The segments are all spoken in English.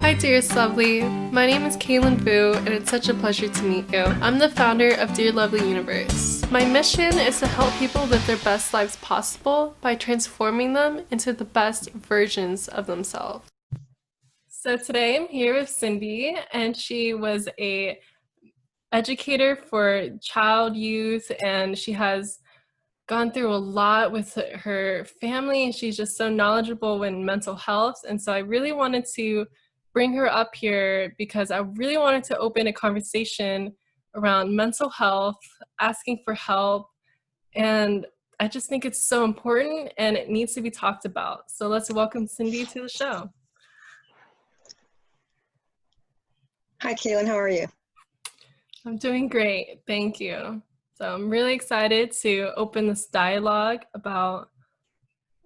Hi, dearest lovely. My name is Kaylin Vu, and it's such a pleasure to meet you. I'm the founder of Dear Lovely Universe. My mission is to help people live their best lives possible by transforming them into the best versions of themselves. So today I'm here with Cyndi, and she was a educator for child youth, and she has gone through a lot with her family, and she's just so knowledgeable in mental health. And so I really wanted to bring her up here because I really wanted to open a conversation around mental health, asking for help, and I just think it's so important and it needs to be talked about. So let's welcome Cyndi to the show. Hi, Kaylin. How are you? I'm doing great. Thank you. So I'm really excited to open this dialogue about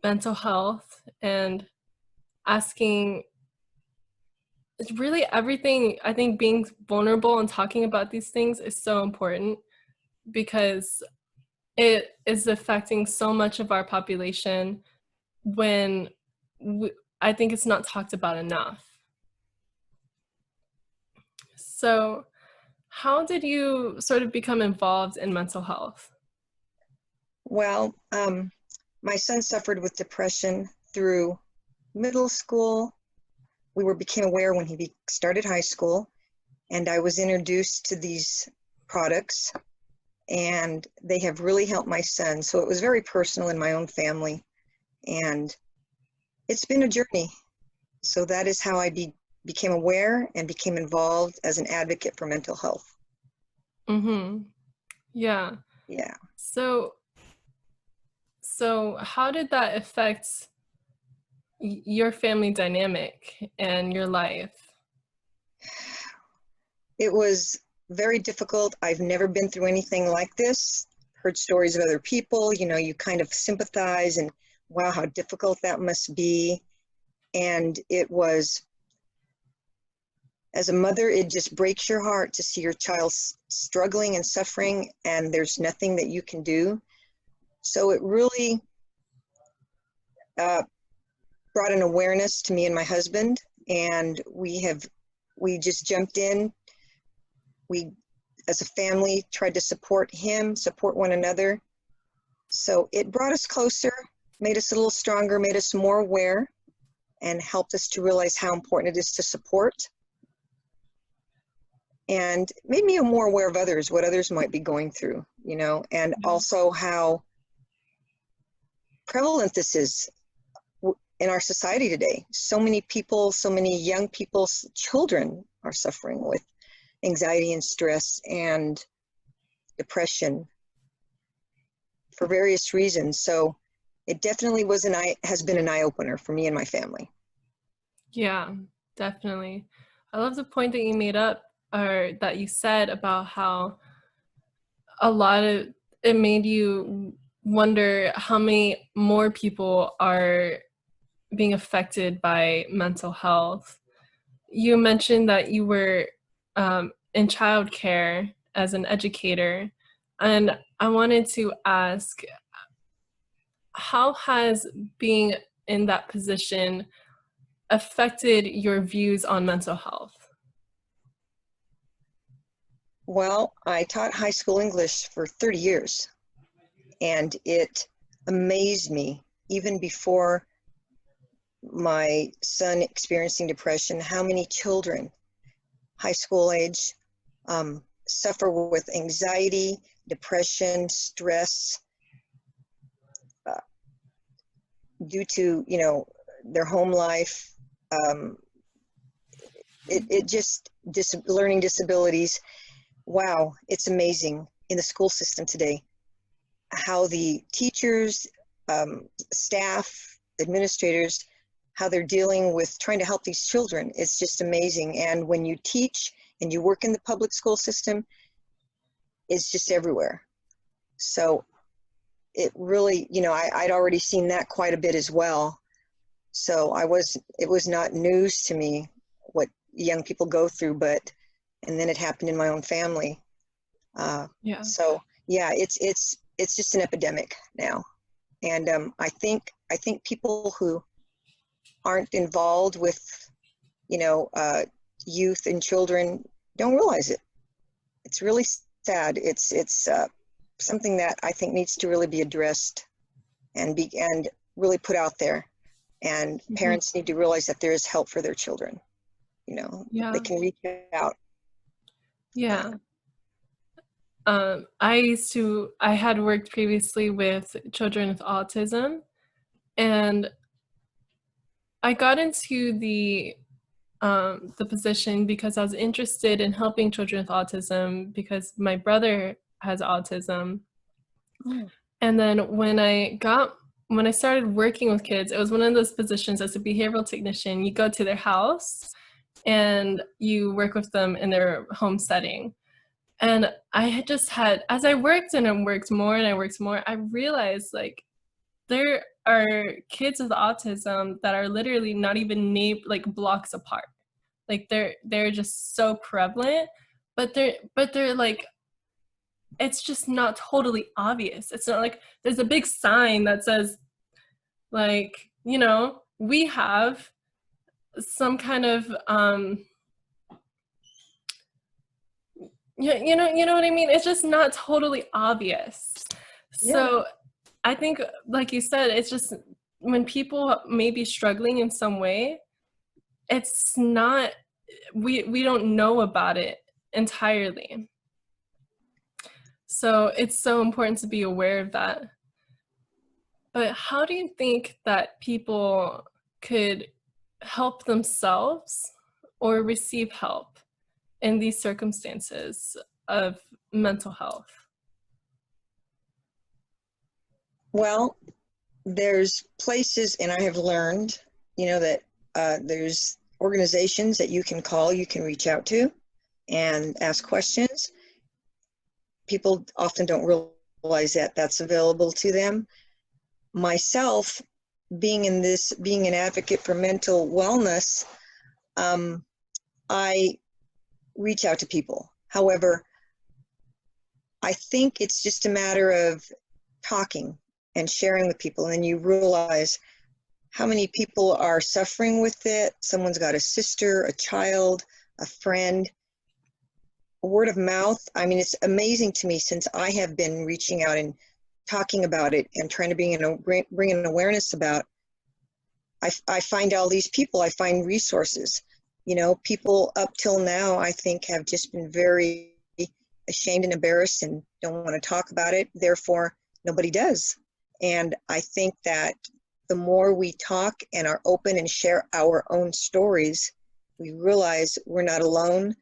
mental health and asking really everything. I think being vulnerable and talking about these things is so important because it is affecting so much of our population when I think it's not talked about enough. So how did you sort of become involved in mental health? Well, my son suffered with depression through middle school. Became aware when he started high school, and I was introduced to these products, and they have really helped my son. So it was very personal in my own family, and it's been a journey. So that is how I became aware and became involved as an advocate for mental health. Mm-hmm. Yeah. Yeah. So how did that affect your family dynamic and your life? It was very difficult. I've never been through anything like this. Heard stories of other people, you kind of sympathize and wow, how difficult that must be. And it was, as a mother, it just breaks your heart to see your child struggling and suffering, and there's nothing that you can do. So it really brought an awareness to me and my husband, and we just jumped in. We, as a family, tried to support him, support one another. So it brought us closer, made us a little stronger, made us more aware, and helped us to realize how important it is to support. And made me more aware of others, what others might be going through, and also how prevalent this is in our society today. So many people, so many young people, children are suffering with anxiety and stress and depression for various reasons. So it definitely has been an eye-opener for me and my family. Yeah, definitely. I love the point that you made up or that you said about how a lot of it made you wonder how many more people are being affected by mental health. You mentioned that you were in childcare as an educator, and I wanted to ask, how has being in that position affected your views on mental health? Well, I taught high school English for 30 years, and it amazed me, even before my son experiencing depression, how many children, high school age, suffer with anxiety, depression, stress, due to, their home life. It just, learning disabilities. Wow, it's amazing in the school system today how the teachers, staff, administrators, how they're dealing with trying to help these children. It's just amazing. And when you teach and you work in the public school system, it's just everywhere. So it really, I'd already seen that quite a bit as well. So it was not news to me what young people go through, and then it happened in my own family. Yeah. So yeah, it's just an epidemic now. And I think people who aren't involved with, youth and children don't realize it. It's really sad. It's something that I think needs to really be addressed and really put out there. And parents need to realize that there is help for their children. They can reach out. Yeah. I had worked previously with children with autism, and I got into the position because I was interested in helping children with autism because my brother has autism. And then when I started working with kids, it was one of those positions as a behavioral technician. You go to their house and you work with them in their home setting. And I had just had, as I worked and worked more, I realized like there are kids with autism that are literally not even like blocks apart. Like they're just so prevalent, but they're like, it's just not totally obvious. It's not like there's a big sign that says like, we have some kind of you know what I mean? It's just not totally obvious. Yeah. So I think, like you said, it's just when people may be struggling in some way, it's not, we don't know about it entirely. So it's so important to be aware of that. But how do you think that people could help themselves or receive help in these circumstances of mental health? Well, there's places, and I have learned, that there's organizations that you can call, you can reach out to and ask questions. People often don't realize that that's available to them. Myself, being an advocate for mental wellness, I reach out to people. However, I think it's just a matter of talking and sharing with people, and then you realize how many people are suffering with it. Someone's got a sister, a child, a friend. Word of mouth, I mean, it's amazing to me since I have been reaching out and talking about it and trying to bring an awareness about. I find all these people, I find resources. People up till now, I think, have just been very ashamed and embarrassed and don't want to talk about it. Therefore, nobody does. And I think that the more we talk and are open and share our own stories, we realize we're not alone.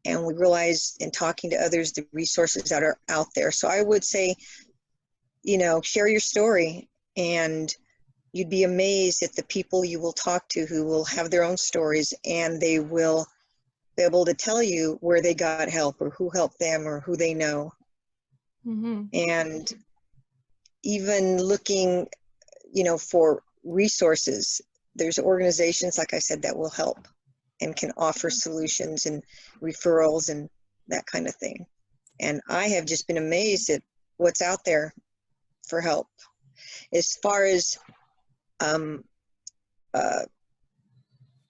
And we realize in talking to others, the resources that are out there. So I would say, share your story, and you'd be amazed at the people you will talk to who will have their own stories, and they will be able to tell you where they got help or who helped them or who they know. And even looking, for resources, there's organizations, like I said, that will help and can offer solutions and referrals and that kind of thing. And I have just been amazed at what's out there for help. As far as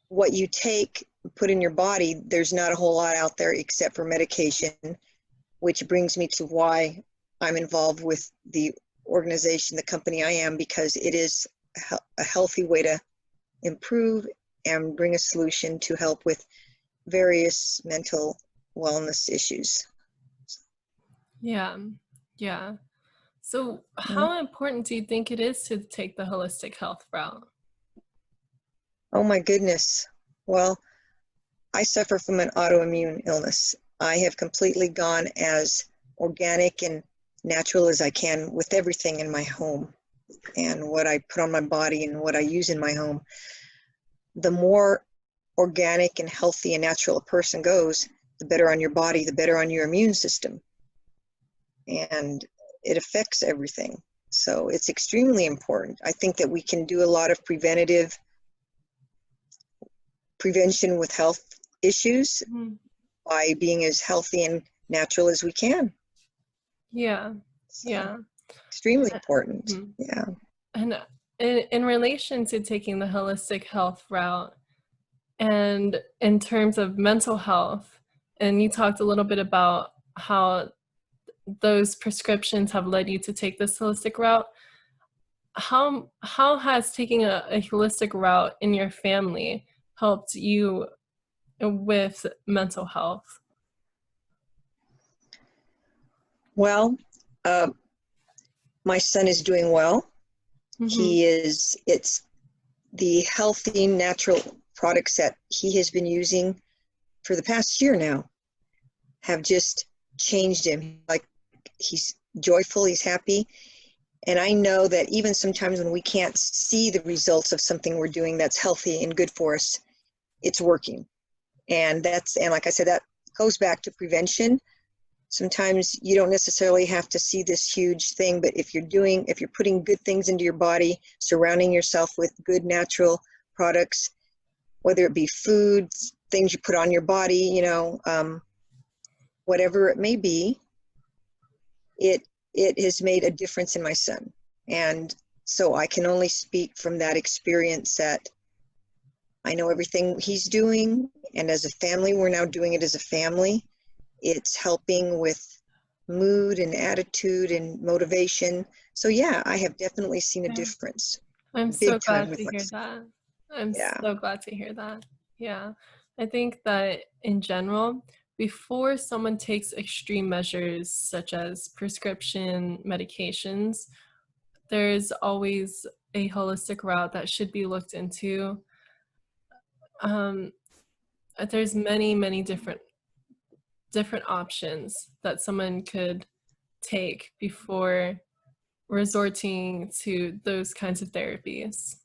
what you put in your body, there's not a whole lot out there except for medication, which brings me to why I'm involved with the organization, the company I am, because it is a healthy way to improve and bring a solution to help with various mental wellness issues. Yeah. So how important do you think it is to take the holistic health route? Oh my goodness. Well, I suffer from an autoimmune illness. I have completely gone as organic and natural as I can with everything in my home and what I put on my body and what I use in my home. The more organic and healthy and natural a person goes, the better on your body, the better on your immune system. And it affects everything. So it's extremely important. I think that we can do a lot of prevention with health issues by being as healthy and natural as we can. Yeah. Extremely important. Yeah. And in relation to taking the holistic health route, And in terms of mental health, and you talked a little bit about how those prescriptions have led you to take this holistic route. How has taking a holistic route in your family helped you with mental health? Well, uh, my son is doing well. Mm-hmm. It's the healthy, natural products that he has been using for the past year now have just changed him. Like, he's joyful, he's happy. And I know that even sometimes when we can't see the results of something we're doing that's healthy and good for us, it's working. And like I said, that goes back to prevention. Sometimes you don't necessarily have to see this huge thing, but if you're putting good things into your body, surrounding yourself with good natural products, whether it be food, things you put on your body, whatever it may be, it has made a difference in my son. And so I can only speak from that experience, that I know everything he's doing, and as a family, we're now doing it as a family. It's helping with mood and attitude and motivation. So yeah, I have definitely seen a Yeah. difference, I'm so big time glad with to hear myself. that. I'm Yeah. so glad to hear that. Yeah. I think that in general, before someone takes extreme measures such as prescription medications, there's always a holistic route that should be looked into. Um, there's many different options that someone could take before resorting to those kinds of therapies.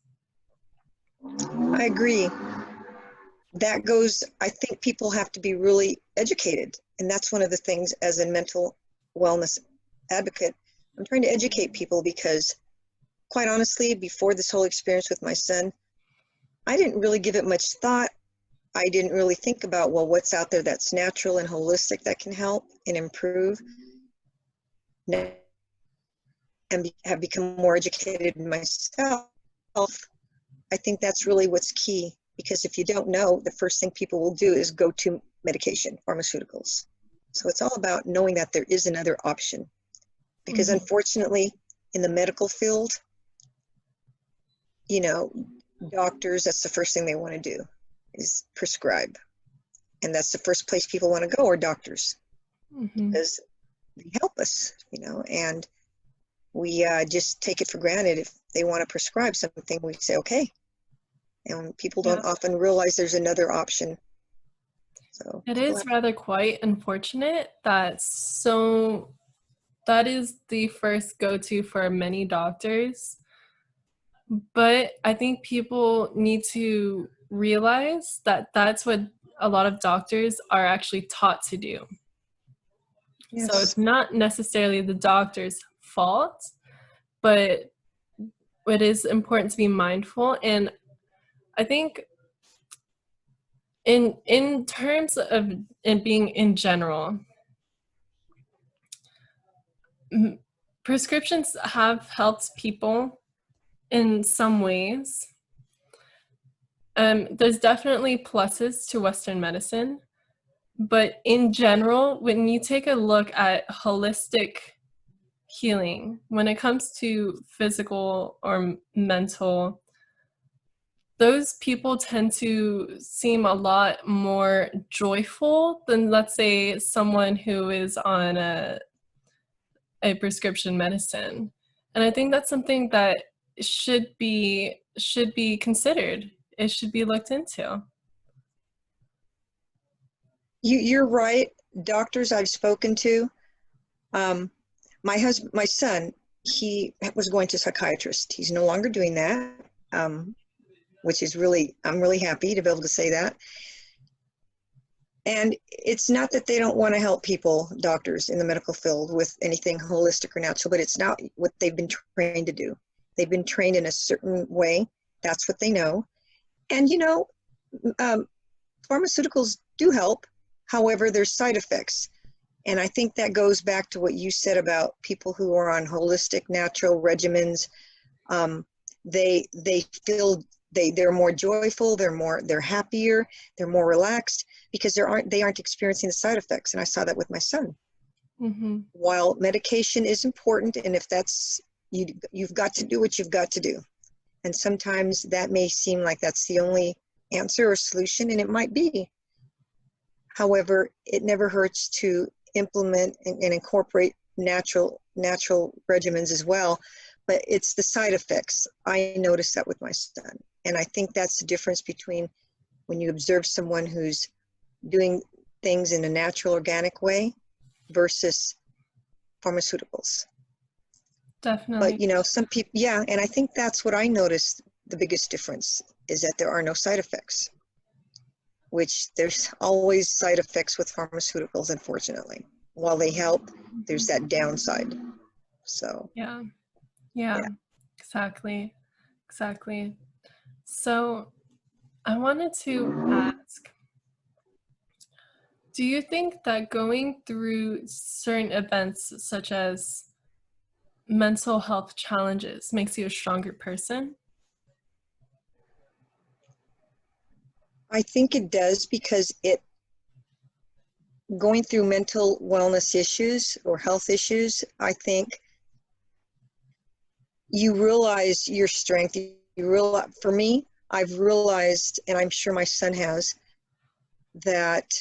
I agree. I think people have to be really educated. And that's one of the things, as a mental wellness advocate, I'm trying to educate people, because quite honestly, before this whole experience with my son, I didn't really give it much thought. I didn't really think about, well, what's out there that's natural and holistic that can help and improve, and have become more educated myself. I think that's really what's key, because if you don't know, the first thing people will do is go to medication, pharmaceuticals. So it's all about knowing that there is another option, because Mhm. unfortunately, in the medical field, you know, doctors, that's the first thing they want to do is prescribe. And that's the first place people want to go, are doctors, Mhm. because they help us, and we just take it for granted. If they want to prescribe something, we say, okay. And people Yeah. don't often realize there's another option. So It people is have, rather quite unfortunate that is the first go-to for many doctors, but I think people need to realize that that's what a lot of doctors are actually taught to do. So yes. it's not necessarily the doctor's fault, but it is important to be mindful. And I think in terms of it being in general, prescriptions have helped people in some ways. There's definitely pluses to Western medicine, but in general, when you take a look at holistic healing, when it comes to physical or mental, those people tend to seem a lot more joyful than, let's say, someone who is on a prescription medicine. And I think that's something that should be considered. It should be looked into. You're right. Doctors I've spoken to, um, my son, he was going to a psychiatrist. He's no longer doing that, which is I'm really happy to be able to say that. And it's not that they don't want to help people, doctors in the medical field, with anything holistic or natural, but it's not what they've been trained to do. They've been trained in a certain way. That's what they know. And, um, pharmaceuticals do help. However, there's side effects. And I think that goes back to what you said about people who are on holistic, natural regimens. They feel they're more joyful, they're happier, they're more relaxed because they aren't experiencing the side effects. And I saw that with my son. Mm-hmm. While medication is important, and if that's you've got to do what you've got to do. And sometimes that may seem like that's the only answer or solution, and it might be. However, it never hurts to implement and incorporate natural regimens as well. But it's the side effects. I noticed that with my son. And I think that's the difference between when you observe someone who's doing things in a natural, organic way versus pharmaceuticals. Definitely. But, you know, some people, yeah, and I think that's what I noticed the biggest difference is that there are no side effects, which there's always side effects with pharmaceuticals, unfortunately. While they help, there's that downside. So, Yeah. yeah. Exactly. So I wanted to ask, do you think that going through certain events such as mental health challenges makes you a stronger person? I think it does because going through mental wellness issues or health issues, I think you realize your strength. You realize, for me, I've realized, and I'm sure my son has, that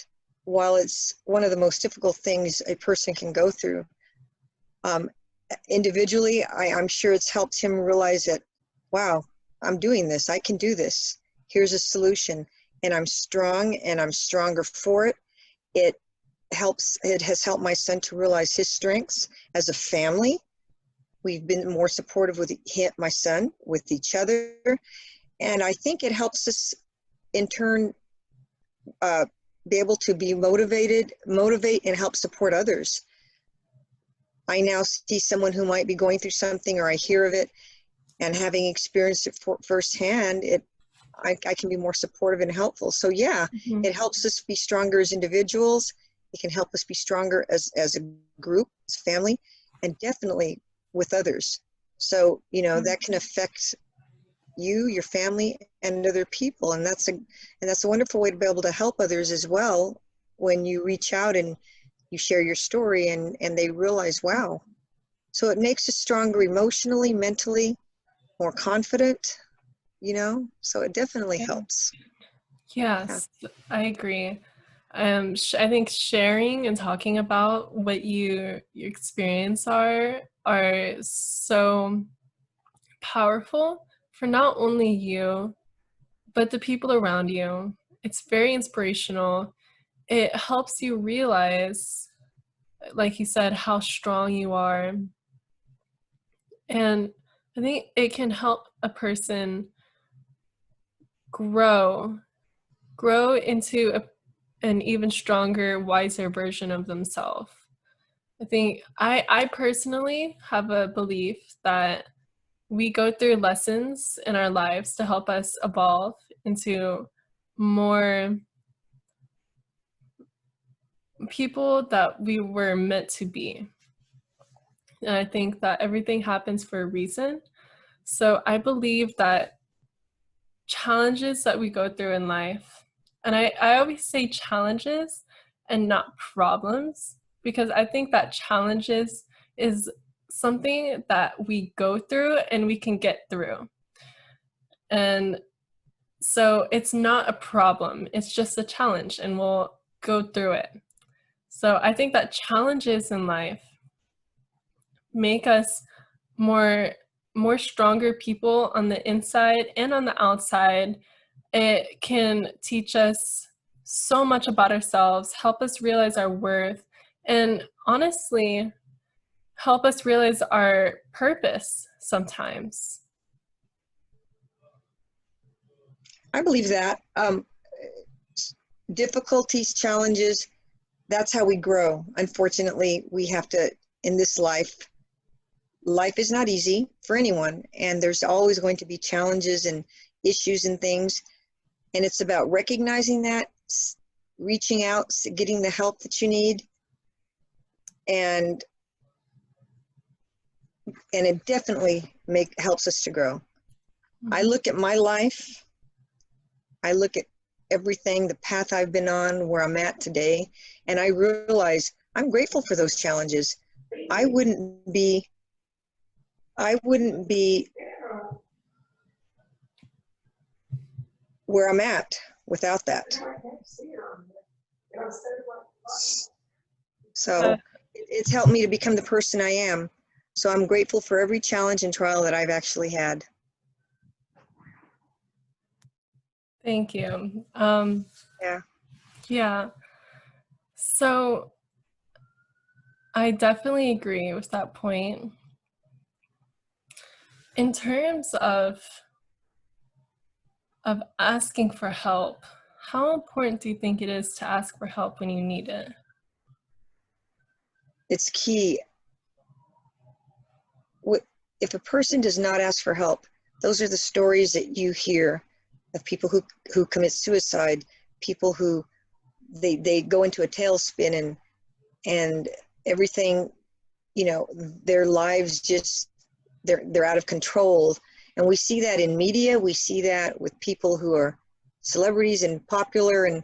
while it's one of the most difficult things a person can go through, individually, I'm sure it's helped him realize that, wow, I'm doing this. I can do this. Here's a solution. And I'm strong and I'm stronger for it. It has helped my son to realize his strengths as a family. We've been more supportive with him, my son, with each other. And I think it helps us in turn be able to be motivate and help support others. I now see someone who might be going through something, or I hear of it, and having experienced it firsthand, I can be more supportive and helpful. So yeah, Mm-hmm. it helps us be stronger as individuals. It can help us be stronger as a group, as family, and definitely with others. So, you know, that can affect you, your family, and other people. And that's a wonderful way to be able to help others as well when you reach out and you share your story and they realize, wow. So it makes us stronger emotionally, mentally, more confident, you know, so it definitely helps. Yeah. Yes, I agree. I think sharing and talking about what your experience are so powerful for not only you, but the people around you. It's very inspirational. It helps you realize, like you said, how strong you are. And I think it can help a person grow into an even stronger, wiser version of themselves. I think I personally have a belief that we go through lessons in our lives to help us evolve into more people that we were meant to be. And I think that everything happens for a reason. So I believe that challenges that we go through in life, and I always say challenges and not problems, because I think that challenges is something that we go through and we can get through. And so it's not a problem, it's just a challenge and we'll go through it. So I think that challenges in life make us more stronger people on the inside and on the outside. It can teach us so much about ourselves, help us realize our worth, and honestly, help us realize our purpose sometimes. I believe that. Difficulties, challenges, that's how we grow. Unfortunately, we have to, in this life is not easy for anyone, and there's always going to be challenges and issues and things. And it's about recognizing that, reaching out, getting the help that you need, and it definitely helps us to grow. I look at my life, I look at everything, the path I've been on, where I'm at today, and I realize I'm grateful for those challenges. I wouldn't be where I'm at without that. So it's helped me to become the person I am. So I'm grateful for every challenge and trial that I've actually had. Thank you. Yeah. Yeah. So I definitely agree with that point. In terms of asking for help, how important do you think it is to ask for help when you need it? It's key. If a person does not ask for help, those are the stories that you hear of people who commit suicide, people who they go into a tailspin and everything, you know, their lives just they're out of control. And we see that in media, we see that with people who are celebrities and popular, and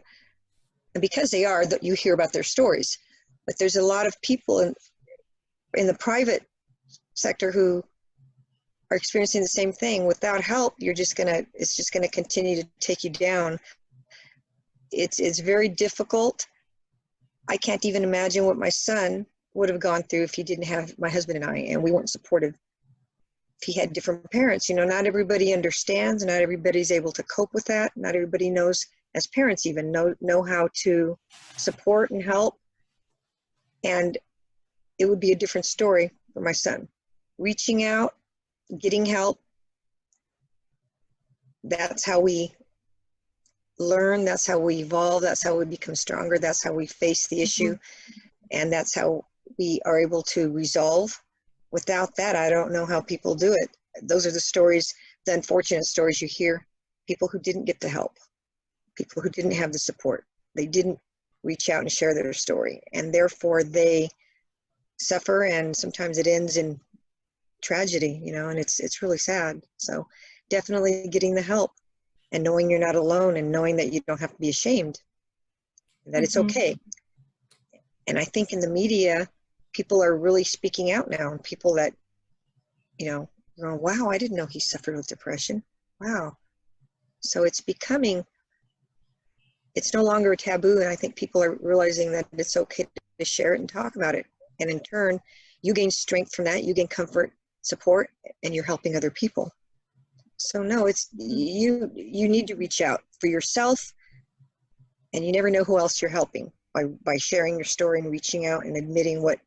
because they are, that you hear about their stories. But there's a lot of people in the private sector who are experiencing the same thing. Without help, it's just gonna continue to take you down. It's very difficult. I can't even imagine what my son would have gone through if he didn't have my husband and I, and we weren't supportive. If he had different parents, you know, not everybody understands, not everybody's able to cope with that. Not everybody knows, as parents even, know how to support and help. And it would be a different story for my son. Reaching out, getting help, that's how we learn, that's how we evolve, that's how we become stronger, that's how we face the issue, and that's how we are able to resolve. Without that, I don't know how people do it. Those are the stories, the unfortunate stories you hear. People who didn't get the help, people who didn't have the support, they didn't reach out and share their story, and therefore they suffer, and sometimes it ends in tragedy, you know, and it's really sad. So definitely getting the help and knowing you're not alone, and knowing that you don't have to be ashamed, that it's okay. And I think in the media, people are really speaking out now, and people that, you know, going, wow, I didn't know he suffered with depression. Wow. So it's no longer a taboo, and I think people are realizing that it's okay to share it and talk about it. And in turn, you gain strength from that, you gain comfort, support, and you're helping other people. So no, it's you need to reach out for yourself, and you never know who else you're helping by sharing your story and reaching out and admitting what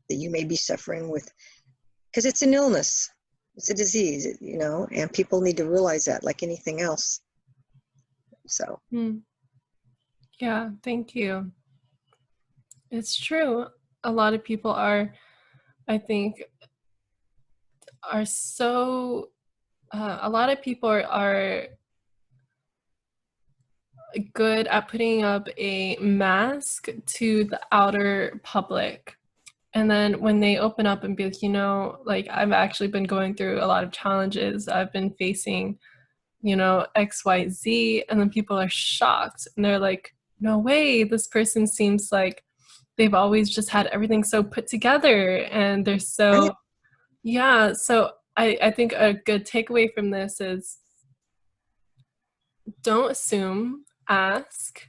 that you may be suffering with, because it's an illness, it's a disease, you know, and people need to realize that, like anything else. So yeah, thank you. It's true. A lot of people are, I think, are so a lot of people are good at putting up a mask to the outer public. And then when they open up and be like, you know, like, I've actually been going through a lot of challenges, I've been facing, you know, XYZ, and then people are shocked and they're like, no way, this person seems like they've always just had everything so put together, and they're so, yeah. So I think a good takeaway from this is, don't assume, ask,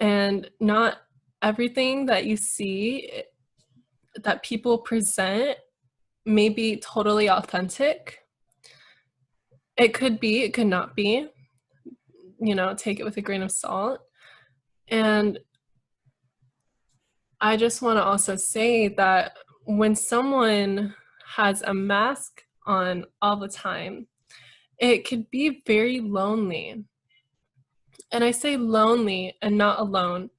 and not everything that you see that people present may be totally authentic. It could be, it could not be, you know, take it with a grain of salt. And I just want to also say that when someone has a mask on all the time, it could be very lonely. And I say lonely and not alone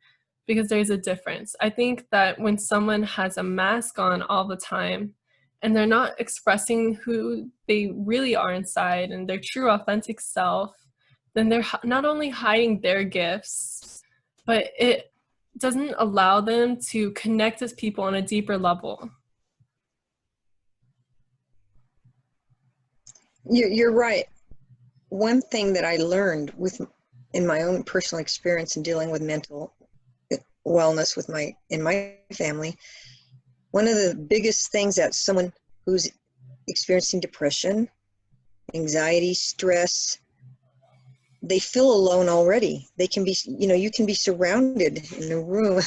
because there's a difference. I think that when someone has a mask on all the time and they're not expressing who they really are inside and their true authentic self, then they're not only hiding their gifts, but it doesn't allow them to connect with people on a deeper level. You're right. One thing that I learned in my own personal experience in dealing with mental wellness in my family, one of the biggest things that someone who's experiencing depression, anxiety, stress, they feel alone already. They can be, you can be surrounded in a room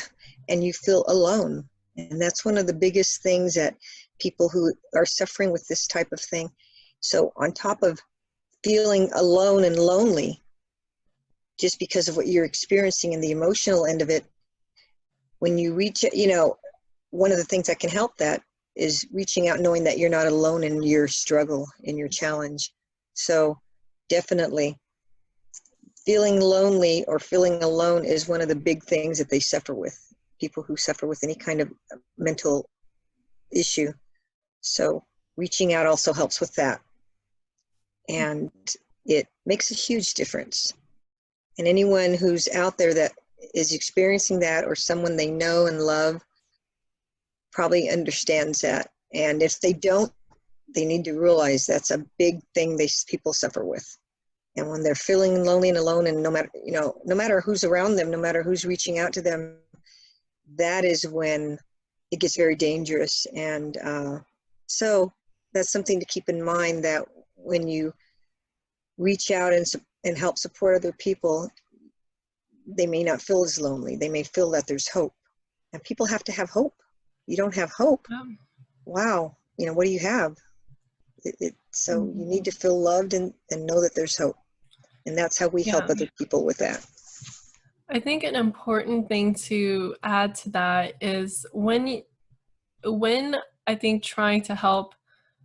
and you feel alone. And that's one of the biggest things that people who are suffering with this type of thing. So on top of feeling alone and lonely, just because of what you're experiencing and the emotional end of it, when you reach, one of the things that can help that is reaching out, knowing that you're not alone in your struggle, in your challenge. So definitely feeling lonely or feeling alone is one of the big things that they suffer with, people who suffer with any kind of mental issue. So reaching out also helps with that. And it makes a huge difference. And anyone who's out there that is experiencing that, or someone they know and love, probably understands that. And if they don't, they need to realize that's a big thing people suffer with. And when they're feeling lonely and alone, and no matter who's around them, no matter who's reaching out to them, that is when it gets very dangerous. And so that's something to keep in mind, that when you reach out and help support other people, they may not feel as lonely. They may feel that there's hope. And people have to have hope. You don't have hope. Wow. What do you have? So you need to feel loved and know that there's hope. And that's how we help other people with that. I think an important thing to add to that is when I think trying to help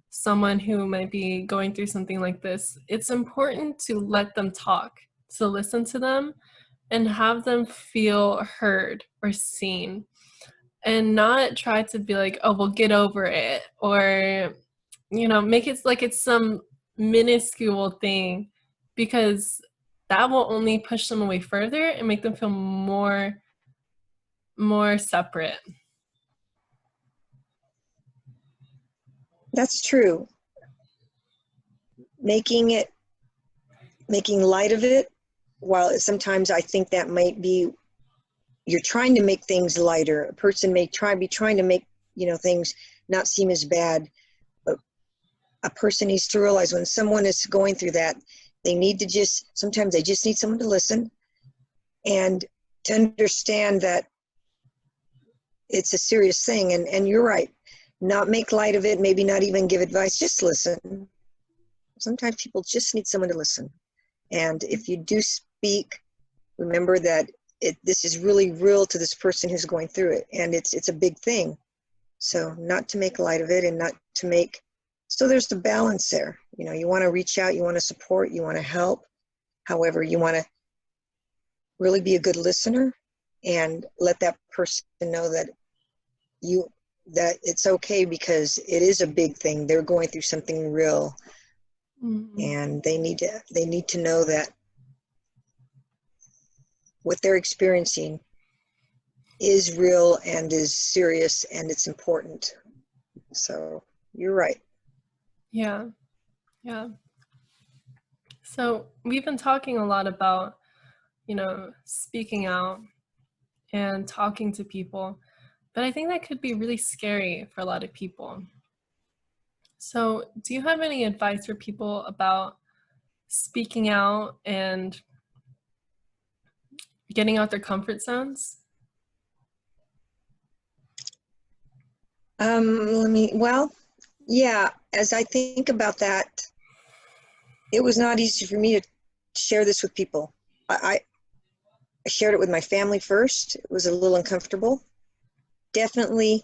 someone who might be going through something like this, it's important to let them talk, to listen to them and have them feel heard or seen, and not try to be like, oh, well, get over it, or make it like it's some minuscule thing, because that will only push them away further and make them feel more separate. That's true. Making light of it, while sometimes I think that might be, you're trying to make things lighter. A person may be trying to make, things not seem as bad. But a person needs to realize when someone is going through that, sometimes they just need someone to listen and to understand that it's a serious thing. And you're right, not make light of it, maybe not even give advice, just listen. Sometimes people just need someone to listen. And if you do speak, remember that this is really real to this person who's going through it, and it's a big thing. So not to make light of it, and not to make, so there's the balance there. You want to reach out, you want to support, you want to help. However, you want to really be a good listener and let that person know that it's okay, because it is a big thing. They're going through something real. Mm-hmm. And they need to know that what they're experiencing is real and is serious, and it's important. So you're right. Yeah. So we've been talking a lot about, speaking out and talking to people, but I think that could be really scary for a lot of people. So do you have any advice for people about speaking out and getting out their comfort zones? Yeah, as I think about that, it was not easy for me to share this with people. I shared it with my family first. It was a little uncomfortable. Definitely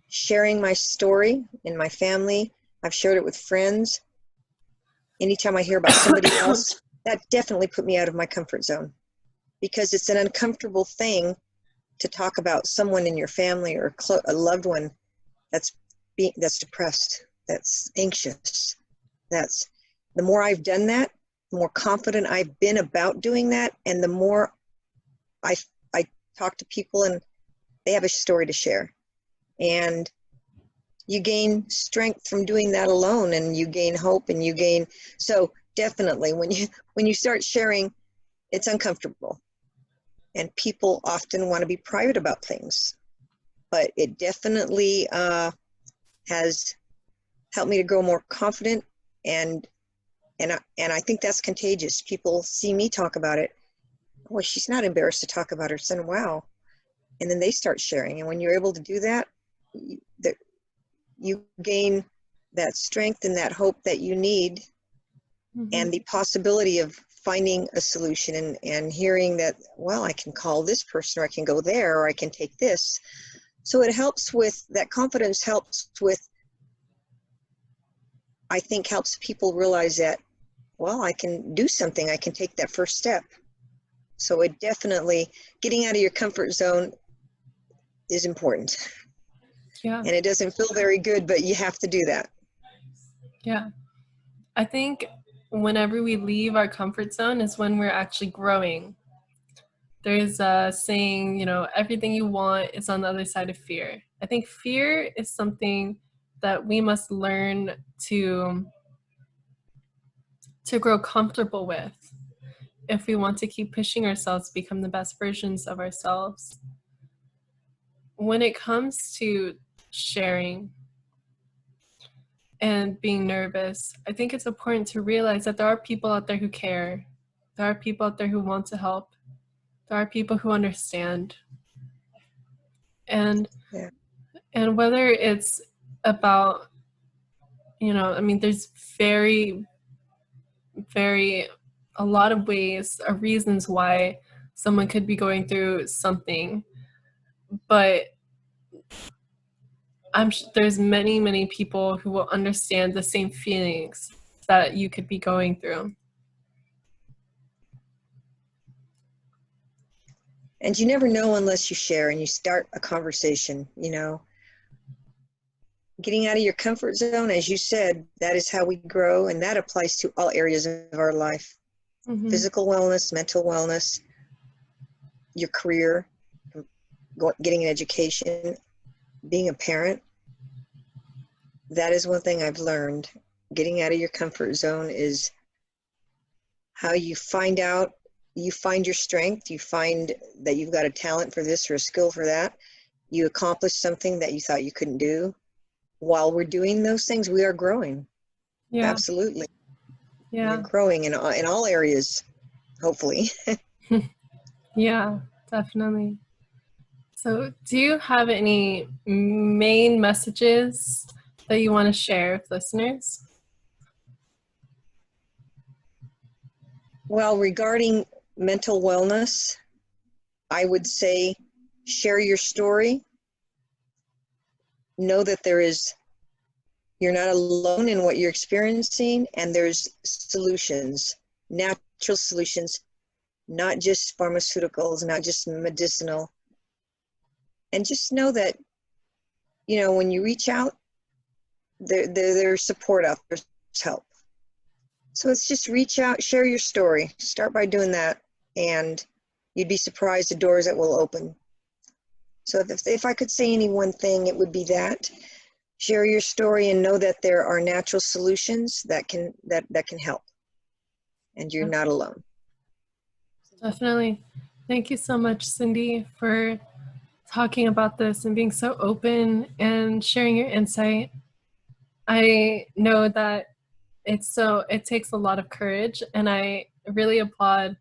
sharing my story in my family. I've shared it with friends. Anytime I hear about somebody else, that definitely put me out of my comfort zone, because it's an uncomfortable thing to talk about someone in your family or a loved one that's depressed, that's anxious. The more I've done that, the more confident I've been about doing that, and the more I talk to people and they have a story to share. And you gain strength from doing that alone, and you gain hope, and you gain, so definitely when you start sharing, it's uncomfortable, and people often want to be private about things, but it definitely has helped me to grow more confident, and I think that's contagious. People see me talk about it. Well, she's not embarrassed to talk about her son. Wow. And then they start sharing. And when you're able to do that, you gain that strength and that hope that you need, and the possibility of finding a solution, and hearing that, well, I can call this person, or I can go there, or I can take this. So it helps with that confidence, helps with, I think, helps people realize that, well, I can do something, I can take that first step. So it definitely, getting out of your comfort zone is important. Yeah. And it doesn't feel very good, but you have to do that. Yeah. I think whenever we leave our comfort zone is when we're actually growing. There's a saying, you know, everything you want is on the other side of fear. I think fear is something that we must learn to grow comfortable with if we want to keep pushing ourselves to become the best versions of ourselves. When it comes to sharing and being nervous, I think it's important to realize that there are people out there who care. There are people out there who want to help. There are people who understand. And whether it's about, you know, I mean, there's very, very, a lot of ways or reasons why someone could be going through something, but there's many people who will understand the same feelings that you could be going through. And you never know unless you share and you start a conversation, you know. Getting out of your comfort zone, as you said, that is how we grow, and that applies to all areas of our life. Physical wellness, mental wellness, your career, getting an education, being a parent. That is one thing I've learned. Getting out of your comfort zone is how you find your strength, you find that you've got a talent for this or a skill for that. You accomplish something that you thought you couldn't do. While we're doing those things, we are growing. Yeah. Absolutely. Yeah. We're growing in all areas, hopefully. Yeah, definitely. So do you have any main messages that you want to share with listeners? Well, regarding mental wellness, I would say share your story. Know that you're not alone in what you're experiencing, and there's solutions, natural solutions, not just pharmaceuticals, not just medicinal. And just know that, you know, when you reach out, there's support out there, there's help. So it's just reach out, share your story. Start by doing that, and you'd be surprised the doors that will open. So if I could say any one thing, it would be that. Share your story and know that there are natural solutions that can help, and you're not alone. Definitely. Thank you so much, Cyndi, for talking about this and being so open and sharing your insight. I know that it takes a lot of courage, and I really applaud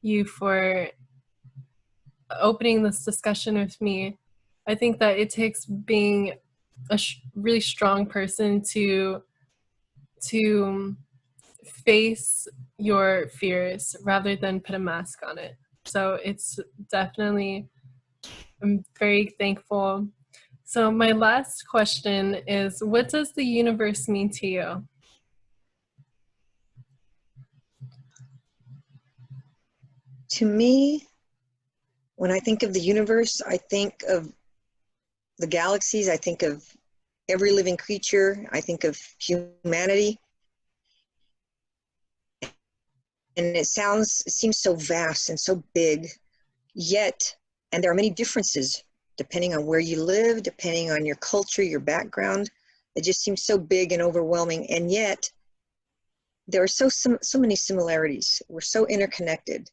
you for opening this discussion with me. I think that it takes being a really strong person to face your fears rather than put a mask on it. So it's definitely, I'm very thankful. So my last question is, what does the universe mean to you? To me, when I think of the universe, I think of the galaxies, I think of every living creature, I think of humanity. And it seems so vast and so big, yet, and there are many differences depending on where you live, depending on your culture, your background. It just seems so big and overwhelming, and yet there are so many similarities. We're so interconnected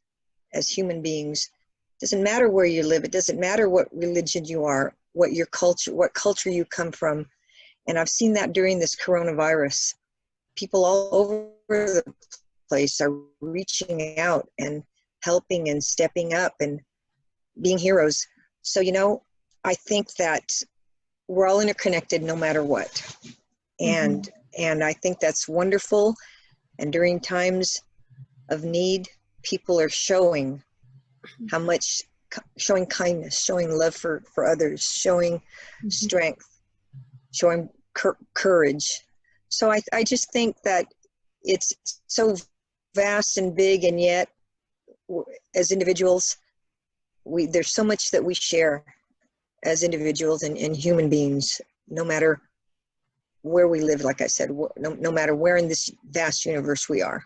as human beings. It doesn't matter where you live. It doesn't matter what religion you are, what culture you come from. And I've seen that during this coronavirus. People all over the place are reaching out and helping and stepping up and being heroes. So, I think that we're all interconnected no matter what. And I think that's wonderful. And during times of need, people are showing showing kindness, showing love for others, showing strength, showing courage. So I just think that it's so vast and big, and yet as individuals, there's so much that we share as individuals and human beings, no matter where we live, like I said, no matter where in this vast universe we are.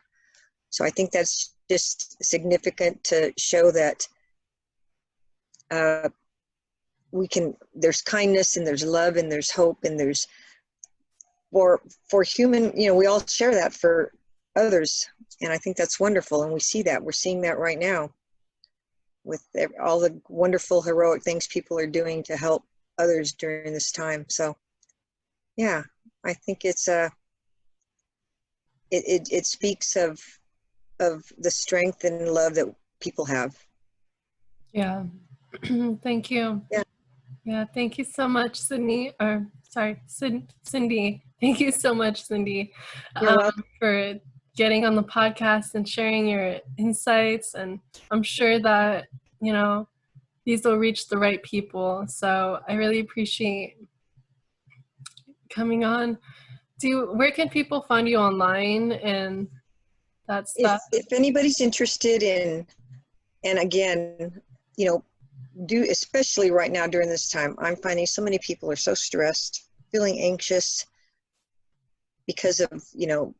So I think that's just significant to show that there's kindness and there's love and there's hope and there's for human, we all share that for others. And I think that's wonderful. And we're seeing that right now with all the wonderful heroic things people are doing to help others during this time. So yeah, I think it speaks of the strength and love that people have. Yeah. Thank you. Yeah, thank you so much, Cyndi. Cyndi. Thank you so much, Cyndi, You're welcome. for getting on the podcast and sharing your insights. And I'm sure that, these will reach the right people. So I really appreciate coming on. Where can people find you online and that stuff? If anybody's interested in, and again, especially right now during this time, I'm finding so many people are so stressed, feeling anxious because of,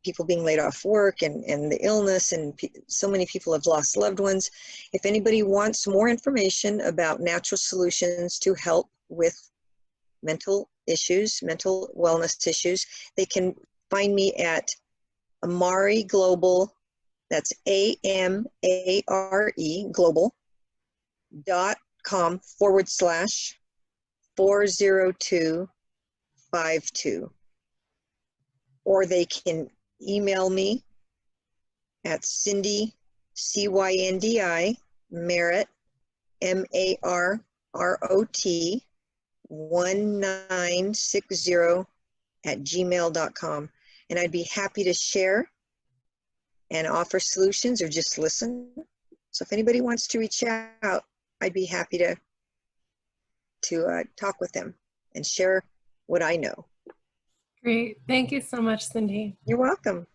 people being laid off work and the illness, and so many people have lost loved ones. If anybody wants more information about natural solutions to help with mental wellness issues, they can find me at Amare Global. That's AMARE global.com/40252. Or they can email me at Cyndi, CYNDI, Marrott, MARROT, 1960 @gmail.com. And I'd be happy to share and offer solutions or just listen. So if anybody wants to reach out, I'd be happy to talk with them and share what I know. Great. Thank you so much, Cyndi. You're welcome.